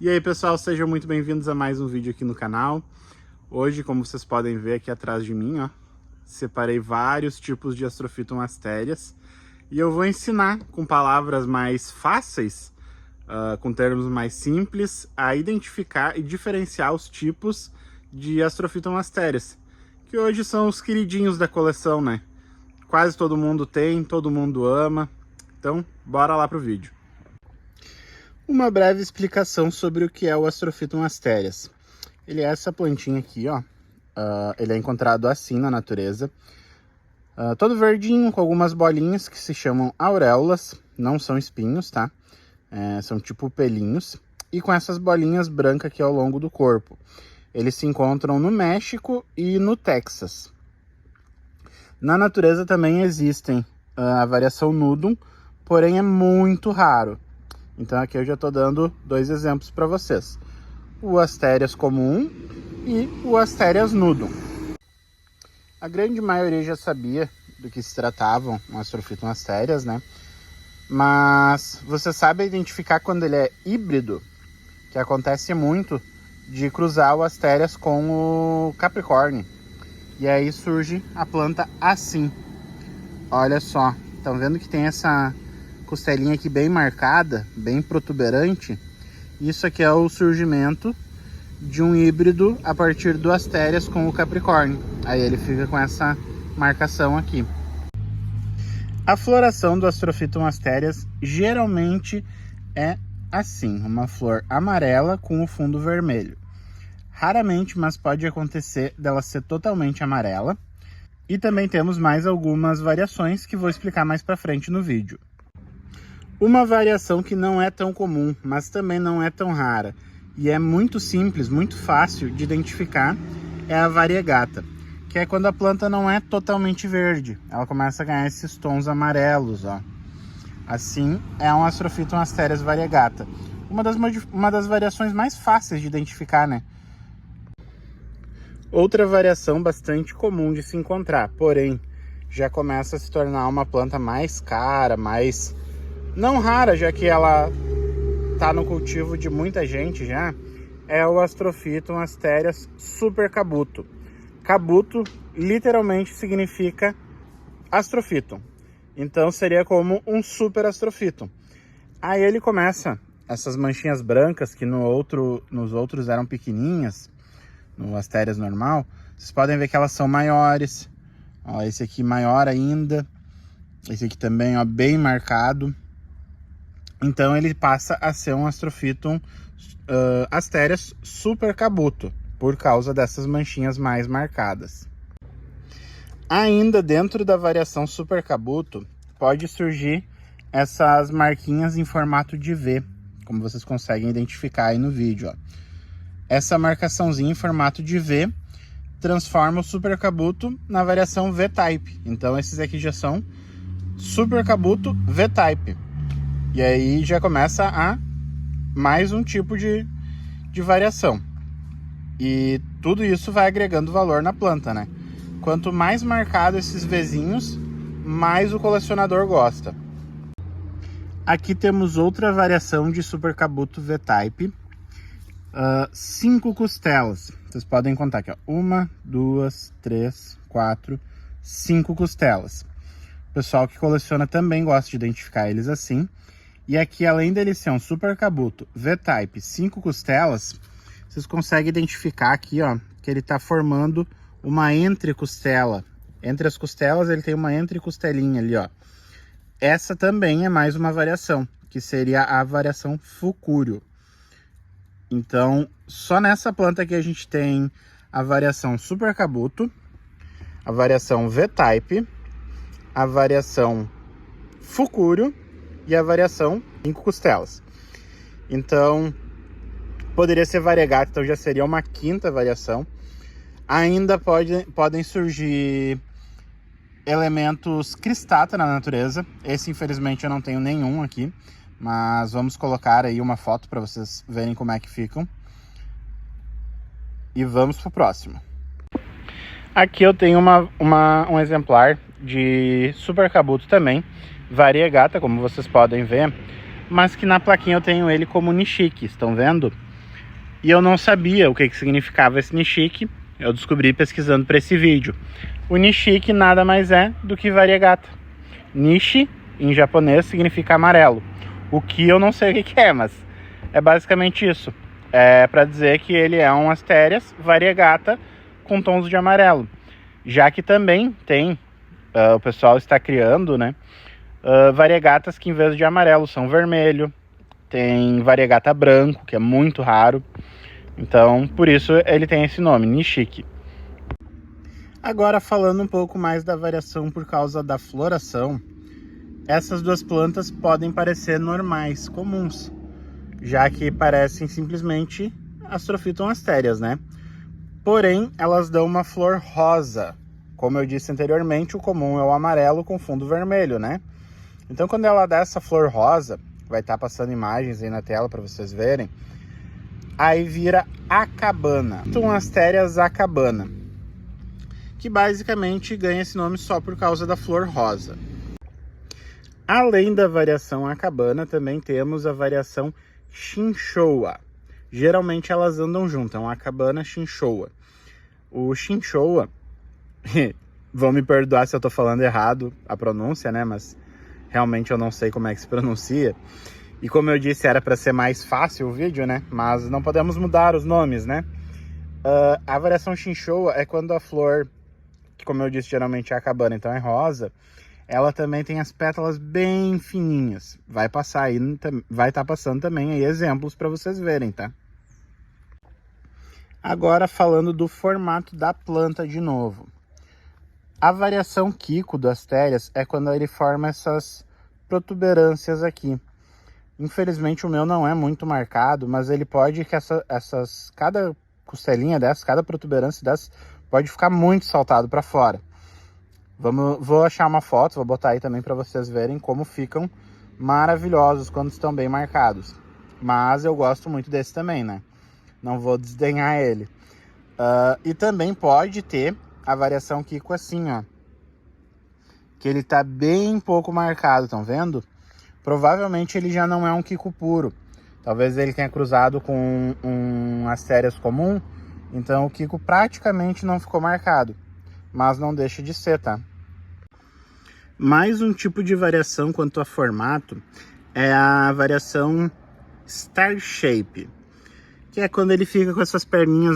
E aí pessoal, sejam muito bem-vindos a mais um vídeo aqui no canal. Hoje, como vocês podem ver aqui atrás de mim, ó, separei vários tipos de Astrophyton asterias e eu vou ensinar com palavras mais fáceis, com termos mais simples, a identificar e diferenciar os tipos de Astrophyton asterias, que hoje são os queridinhos da coleção, né? Quase todo mundo tem, todo mundo ama. Então, bora lá pro vídeo. Uma breve explicação sobre o que é o Astrophyton asterias. Ele é essa plantinha aqui, ó. Ele é encontrado assim na natureza. Todo verdinho, com algumas bolinhas que se chamam auréolas. Não são espinhos, tá? São tipo pelinhos. E com essas bolinhas brancas aqui ao longo do corpo. Eles se encontram no México e no Texas. Na natureza também existem a variação nudum, porém é muito raro. Então aqui eu já estou dando dois exemplos para vocês. O asterias comum e o asterias nudum. A grande maioria já sabia do que se tratavam um Astrophyton asterias, né? Mas você sabe identificar quando ele é híbrido, que acontece muito de cruzar o asterias com o capricórnio. E aí surge a planta assim. Olha só, estão vendo que tem essa costelinha aqui bem marcada, bem protuberante? Isso aqui é o surgimento de um híbrido a partir do asterias com o capricórnio. Aí ele fica com essa marcação aqui. A floração do Astrophyton asterias geralmente é assim, uma flor amarela com o fundo vermelho. Raramente, mas pode acontecer dela ser totalmente amarela. E também temos mais algumas variações que vou explicar mais para frente no vídeo. Uma variação que não é tão comum, mas também não é tão rara e é muito simples, muito fácil de identificar, é a variegata, que é quando a planta não é totalmente verde, ela começa a ganhar esses tons amarelos, ó. Assim é um Astrophyton asterias variegata, uma das variações mais fáceis de identificar, né? Outra variação bastante comum de se encontrar, porém já começa a se tornar uma planta mais cara, mais não rara, já que ela tá no cultivo de muita gente já, é o Astrophyton asterias super cabuto. Cabuto literalmente significa Astrophyton, então seria como um super Astrophyton. Aí ele começa essas manchinhas brancas que nos outros eram pequenininhas, no asterias normal, vocês podem ver que elas são maiores. Ó, esse aqui maior ainda, esse aqui também, ó, bem marcado. Então ele passa a ser um Astrophyton asterias super cabuto, por causa dessas manchinhas mais marcadas. Ainda dentro da variação super cabuto, pode surgir essas marquinhas em formato de V, como vocês conseguem identificar aí no vídeo, ó. Essa marcaçãozinha em formato de V transforma o super cabuto na variação V-type. Então esses aqui já são super cabuto V-type. E aí já começa a mais um tipo de variação. E tudo isso vai agregando valor na planta, né? Quanto mais marcado esses Vzinhos, mais o colecionador gosta. Aqui temos outra variação de super cabuto V-type. 5 costelas. Vocês podem contar aqui, ó. 1, 2, 3, 4, 5 costelas. O pessoal que coleciona também gosta de identificar eles assim. E aqui, além dele ser um super cabuto V-type 5 costelas, vocês conseguem identificar aqui, ó, que ele está formando uma entrecostela. Entre as costelas ele tem uma entrecostelinha ali, ó. Essa também é mais uma variação, que seria a variação fucúrio. Então, só nessa planta aqui a gente tem a variação super cabuto, a variação V-type, a variação fucúrio e a variação 5 costelas. Então, poderia ser variegata, então já seria uma quinta variação. Ainda podem surgir elementos cristata na natureza. Esse, infelizmente, eu não tenho nenhum aqui, mas vamos colocar aí uma foto para vocês verem como é que ficam. E vamos pro próximo. Aqui eu tenho um exemplar de super cabuto também, variegata, como vocês podem ver, mas que na plaquinha eu tenho ele como Nishiki, estão vendo? E eu não sabia o que significava esse nishiki, eu descobri pesquisando para esse vídeo. O nishiki nada mais é do que variegata. Nishi, em japonês, significa amarelo. O que eu não sei o que é, mas é basicamente isso. É para dizer que ele é um asterias variegata com tons de amarelo. Já que também tem, o pessoal está criando, né, variegatas que em vez de amarelo são vermelho. Tem variegata branco, que é muito raro. Então, por isso ele tem esse nome, nishiki. Agora, falando um pouco mais da variação por causa da floração, essas duas plantas podem parecer normais, comuns, já que parecem simplesmente Astrophyton asterias, né? Porém, elas dão uma flor rosa. Como eu disse anteriormente, o comum é o amarelo com fundo vermelho, né? Então, quando ela dá essa flor rosa, vai estar passando imagens aí na tela para vocês verem, aí vira acabana, asterias acabana, que basicamente ganha esse nome só por causa da flor rosa. Além da variação acabana, também temos a variação chinchoa. Geralmente elas andam juntas, é um acabana chinchoa. O chinchoa, vão me perdoar se eu tô falando errado a pronúncia, né, mas realmente eu não sei como é que se pronuncia. E como eu disse, era para ser mais fácil o vídeo, né? Mas não podemos mudar os nomes, né? A variação chinchoa é quando a flor, que como eu disse, geralmente é acabana, então é rosa, ela também tem as pétalas bem fininhas. Vai passar aí, vai estar passando também aí exemplos para vocês verem, tá? Agora falando do formato da planta de novo. A variação Kiko do asterias é quando ele forma essas protuberâncias aqui. Infelizmente o meu não é muito marcado, mas ele pode que cada costelinha dessa, cada protuberância dessa, pode ficar muito saltado para fora. Vou achar uma foto, vou botar aí também para vocês verem como ficam maravilhosos quando estão bem marcados. Mas eu gosto muito desse também, né? Não vou desdenhar ele. E também pode ter a variação Kiko assim, ó. Que ele tá bem pouco marcado, estão vendo? Provavelmente ele já não é um Kiko puro. Talvez ele tenha cruzado com um asterias comum. Então o Kiko praticamente não ficou marcado. Mas não deixa de ser, tá? Mais um tipo de variação quanto a formato é a variação Star Shape. Que é quando ele fica com essas perninhas,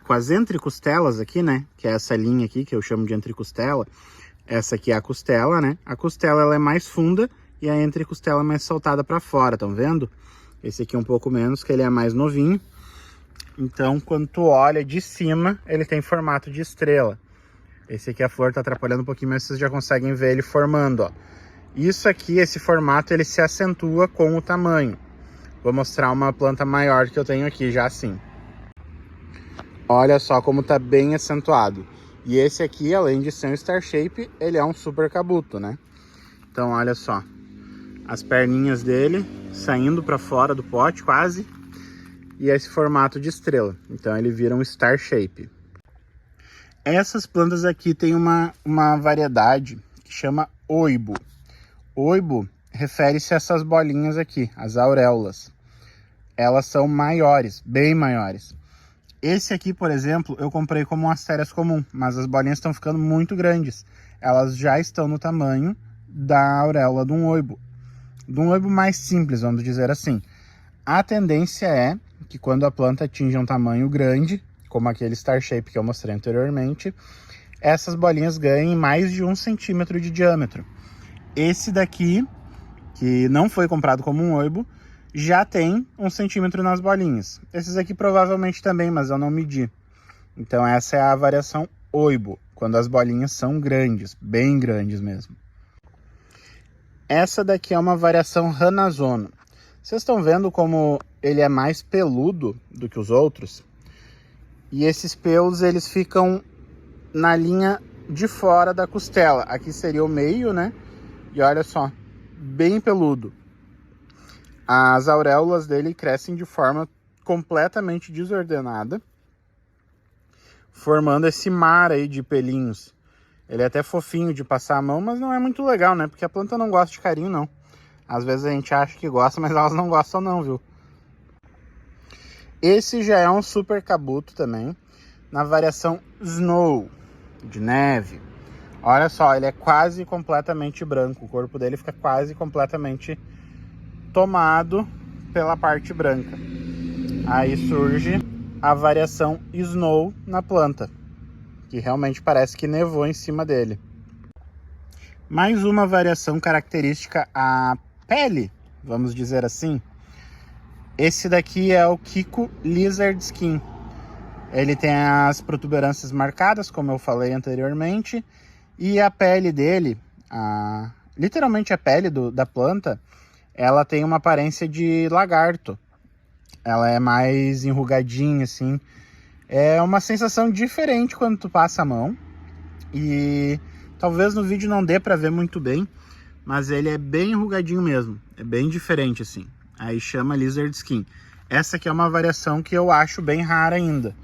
com as entrecostelas aqui, né? Que é essa linha aqui que eu chamo de entrecostela. Essa aqui é a costela, né? A costela ela é mais funda e a entrecostela é mais saltada para fora, estão vendo? Esse aqui é um pouco menos, que ele é mais novinho. Então, quando tu olha de cima, ele tem formato de estrela. Esse aqui a flor tá atrapalhando um pouquinho, mas vocês já conseguem ver ele formando, ó. Isso aqui, esse formato, ele se acentua com o tamanho. Vou mostrar uma planta maior que eu tenho aqui, já assim. Olha só como tá bem acentuado. E esse aqui, além de ser um Star Shape, ele é um super cabuto, né? Então, olha só. As perninhas dele saindo para fora do pote, quase. E esse formato de estrela. Então, ele vira um Star Shape. Essas plantas aqui tem uma variedade que chama oibo. Oibo refere-se a essas bolinhas aqui, as auréolas. Elas são maiores, bem maiores. Esse aqui, por exemplo, eu comprei como um asterias comum, mas as bolinhas estão ficando muito grandes. Elas já estão no tamanho da auréola de um oibo. De um oibo mais simples, vamos dizer assim. A tendência é que quando a planta atinge um tamanho grande, como aquele Star Shape que eu mostrei anteriormente, essas bolinhas ganhem mais de 1 centímetro de diâmetro. Esse daqui, que não foi comprado como um oibo, já tem 1 centímetro nas bolinhas. Esses aqui provavelmente também, mas eu não medi. Então essa é a variação oibo, quando as bolinhas são grandes, bem grandes mesmo. Essa daqui é uma variação Hanazono. Vocês estão vendo como ele é mais peludo do que os outros? E esses pelos, eles ficam na linha de fora da costela. Aqui seria o meio, né? E olha só, bem peludo. As auréolas dele crescem de forma completamente desordenada, formando esse mar aí de pelinhos. Ele é até fofinho de passar a mão, mas não é muito legal, né? Porque a planta não gosta de carinho, não. Às vezes a gente acha que gosta, mas elas não gostam não, viu? Esse já é um super cabuto também, na variação Snow, de neve. Olha só, ele é quase completamente branco, o corpo dele fica quase completamente tomado pela parte branca. Aí surge a variação Snow na planta, que realmente parece que nevou em cima dele. Mais uma variação característica à pele, vamos dizer assim. Esse daqui é o Kiko Lizard Skin. Ele tem as protuberâncias marcadas, como eu falei anteriormente, e a pele dele, literalmente a pele da planta, ela tem uma aparência de lagarto. Ela é mais enrugadinha, assim. É uma sensação diferente quando tu passa a mão. E talvez no vídeo não dê pra ver muito bem, mas ele é bem enrugadinho mesmo. É bem diferente, assim. Aí chama Lizard Skin. Essa aqui é uma variação que eu acho bem rara ainda.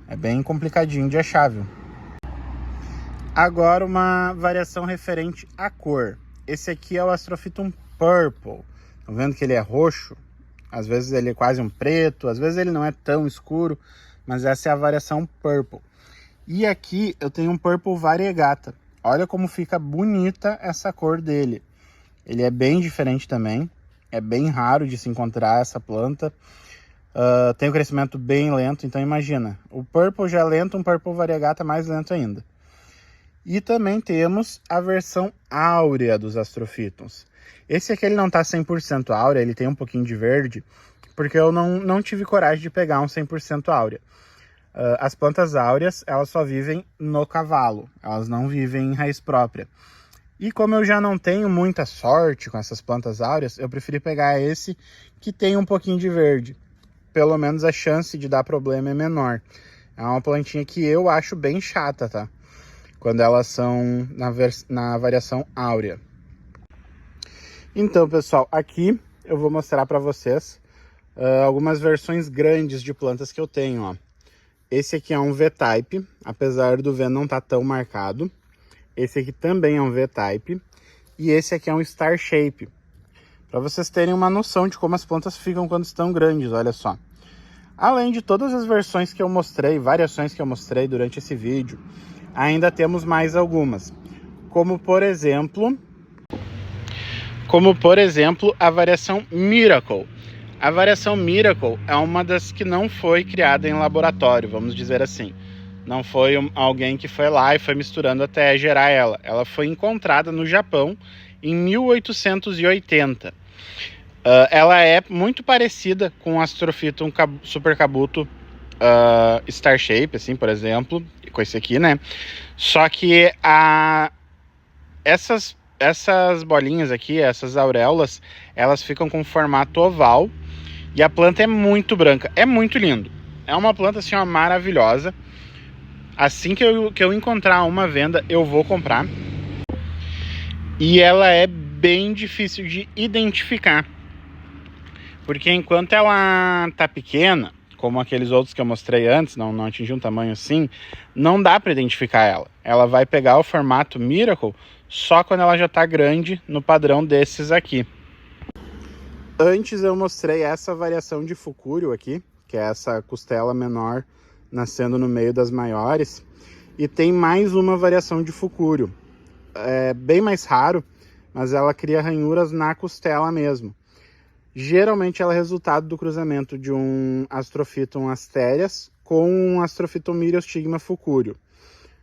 É bem complicadinho de achar, viu? Agora uma variação referente à cor. Esse aqui é o Astrophytum Purple. Estão vendo que ele é roxo? Às vezes ele é quase um preto, às vezes ele não é tão escuro, mas essa é a variação Purple. E aqui eu tenho um Purple Variegata. Olha como fica bonita essa cor dele. Ele é bem diferente também. É bem raro de se encontrar essa planta. Tem um crescimento bem lento, então imagina. O Purple já é lento, um Purple Variegata mais lento ainda. E também temos a versão áurea dos Astrophytums. Esse aqui ele não está 100% áurea, ele tem um pouquinho de verde, porque eu não tive coragem de pegar um 100% áurea. As plantas áureas, elas só vivem no cavalo, elas não vivem em raiz própria. E como eu já não tenho muita sorte com essas plantas áureas, eu preferi pegar esse que tem um pouquinho de verde. Pelo menos a chance de dar problema é menor. É uma plantinha que eu acho bem chata, tá? Quando elas são na variação áurea. Então, pessoal, aqui eu vou mostrar para vocês algumas versões grandes de plantas que eu tenho, ó. Esse aqui é um V-Type, apesar do V não estar tão marcado. Esse aqui também é um V-Type. E esse aqui é um Star Shape. Para vocês terem uma noção de como as plantas ficam quando estão grandes, olha só. Além de todas as versões que eu mostrei, variações que eu mostrei durante esse vídeo, ainda temos mais algumas. Como por exemplo a variação Miracle. A variação Miracle é uma das que não foi criada em laboratório, vamos dizer assim. Não foi alguém que foi lá e foi misturando até gerar ela. Ela foi encontrada no Japão em 1880. Ela é muito parecida com o Astrophytum Super Cabuto Star Shape, assim, por exemplo, com esse aqui, né? Só que essas bolinhas aqui, essas auréolas, elas ficam com formato oval e a planta é muito branca. É muito lindo. É uma planta, assim, ó, maravilhosa. Assim que eu encontrar uma venda, eu vou comprar. E ela é bem difícil de identificar. Porque enquanto ela tá pequena, como aqueles outros que eu mostrei antes, não atingiu um tamanho assim, não dá para identificar ela. Ela vai pegar o formato Miracle só quando ela já tá grande, no padrão desses aqui. Antes eu mostrei essa variação de Fukúrio aqui, que é essa costela menor nascendo no meio das maiores. E tem mais uma variação de Fukúrio. É bem mais raro, mas ela cria ranhuras na costela mesmo. Geralmente ela é resultado do cruzamento de um Astrophytum asterias com um Astrophytum myriostigma Fukúrio.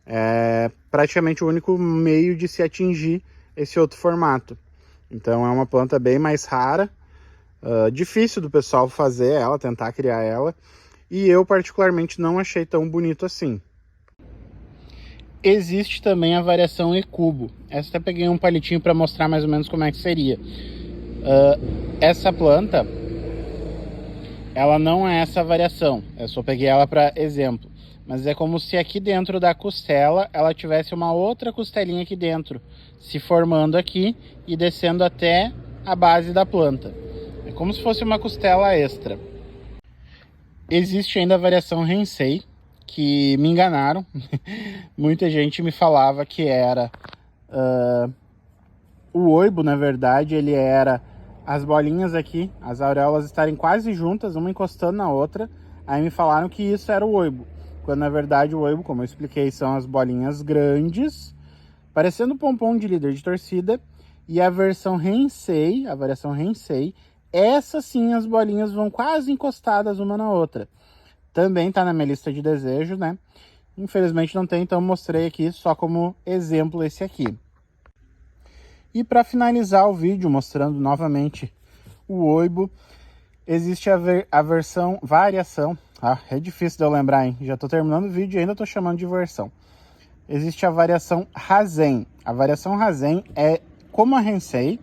É praticamente o único meio de se atingir esse outro formato. Então é uma planta bem mais rara, difícil do pessoal fazer ela, tentar criar ela, e eu particularmente não achei tão bonito assim. Existe também a variação E-cubo. Essa até peguei um palitinho para mostrar mais ou menos como é que seria. Essa planta, ela não é essa variação, eu só peguei ela para exemplo, mas é como se aqui dentro da costela ela tivesse uma outra costelinha aqui dentro, se formando aqui e descendo até a base da planta. É como se fosse uma costela extra. Existe ainda a variação Hensei, que me enganaram. Muita gente me falava que era o oibo, na verdade, ele era as bolinhas aqui, as auréolas estarem quase juntas, uma encostando na outra. Aí me falaram que isso era o oibo, quando na verdade o oibo, como eu expliquei, são as bolinhas grandes, parecendo pompom de líder de torcida, e a versão Hensei, a variação Hensei, essa sim as bolinhas vão quase encostadas uma na outra. Também tá na minha lista de desejos, né? Infelizmente não tem, então mostrei aqui só como exemplo esse aqui. E para finalizar o vídeo, mostrando novamente o oibo, existe a versão variação. Ah, é difícil de eu lembrar, hein? Já tô terminando o vídeo e ainda tô chamando de versão. Existe a variação Hazen. A variação Hazen é como a Hensei,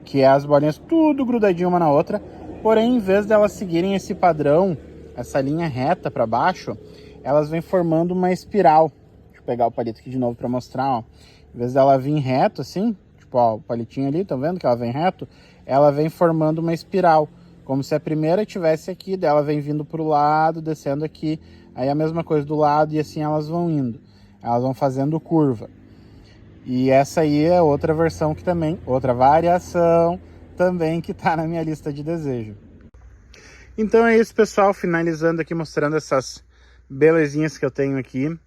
que é as bolinhas tudo grudadinho uma na outra, porém, em vez delas seguirem esse padrão, essa linha reta para baixo, elas vêm formando uma espiral. Deixa eu pegar o palito aqui de novo para mostrar, ó. Em vez dela vir reto assim, tipo, ó, o palitinho ali, estão vendo que ela vem reto? Ela vem formando uma espiral, como se a primeira tivesse aqui, dela vem vindo pro lado, descendo aqui, aí a mesma coisa do lado, e assim elas vão indo. Elas vão fazendo curva. E essa aí é outra versão que também, outra variação também que tá na minha lista de desejo. Então é isso, pessoal, finalizando aqui, mostrando essas belezinhas que eu tenho aqui.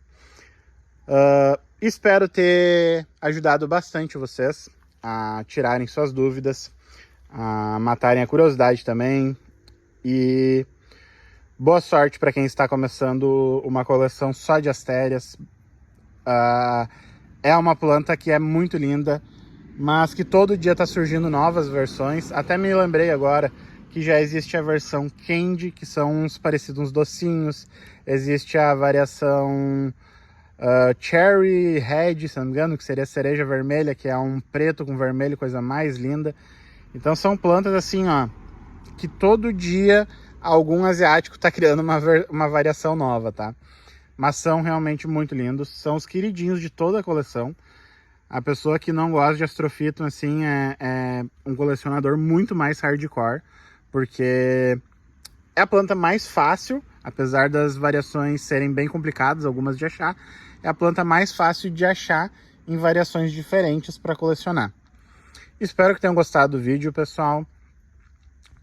Espero ter ajudado bastante vocês a tirarem suas dúvidas, a matarem a curiosidade também. E boa sorte para quem está começando uma coleção só de astérias. É uma planta que é muito linda, mas que todo dia está surgindo novas versões. Até me lembrei agora que já existe a versão Candy, que são uns parecidos uns docinhos. Existe a variação Cherry Red, se não me engano, que seria cereja vermelha, que é um preto com vermelho, coisa mais linda. Então são plantas assim, ó, que todo dia algum asiático está criando uma variação nova, tá? Mas são realmente muito lindos, são os queridinhos de toda a coleção. A pessoa que não gosta de Astrophyton, assim, é um colecionador muito mais hardcore, porque é a planta mais fácil, apesar das variações serem bem complicadas, algumas de achar, é a planta mais fácil de achar em variações diferentes para colecionar. Espero que tenham gostado do vídeo, pessoal.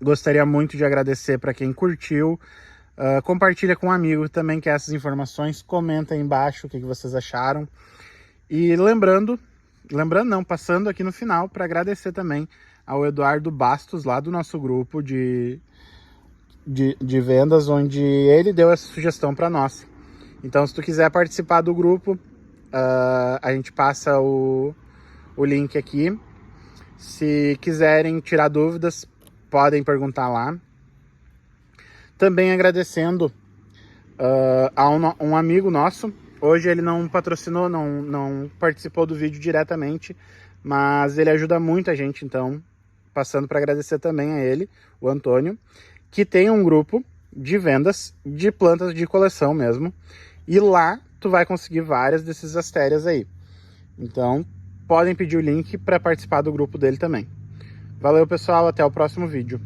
Gostaria muito de agradecer para quem curtiu. Compartilha com um amigo também que essas informações, comenta aí embaixo o que vocês acharam. E passando aqui no final para agradecer também ao Eduardo Bastos, lá do nosso grupo de vendas, onde ele deu essa sugestão para nós. Então, se tu quiser participar do grupo, a gente passa o link aqui. Se quiserem tirar dúvidas, podem perguntar lá. Também agradecendo a um amigo nosso. Hoje ele não patrocinou, não participou do vídeo diretamente, mas ele ajuda muito a gente, então passando para agradecer também a ele, o Antônio, que tem um grupo de vendas de plantas de coleção mesmo, e lá tu vai conseguir várias desses astérias aí. Então podem pedir o link para participar do grupo dele também. Valeu, pessoal, até o próximo vídeo.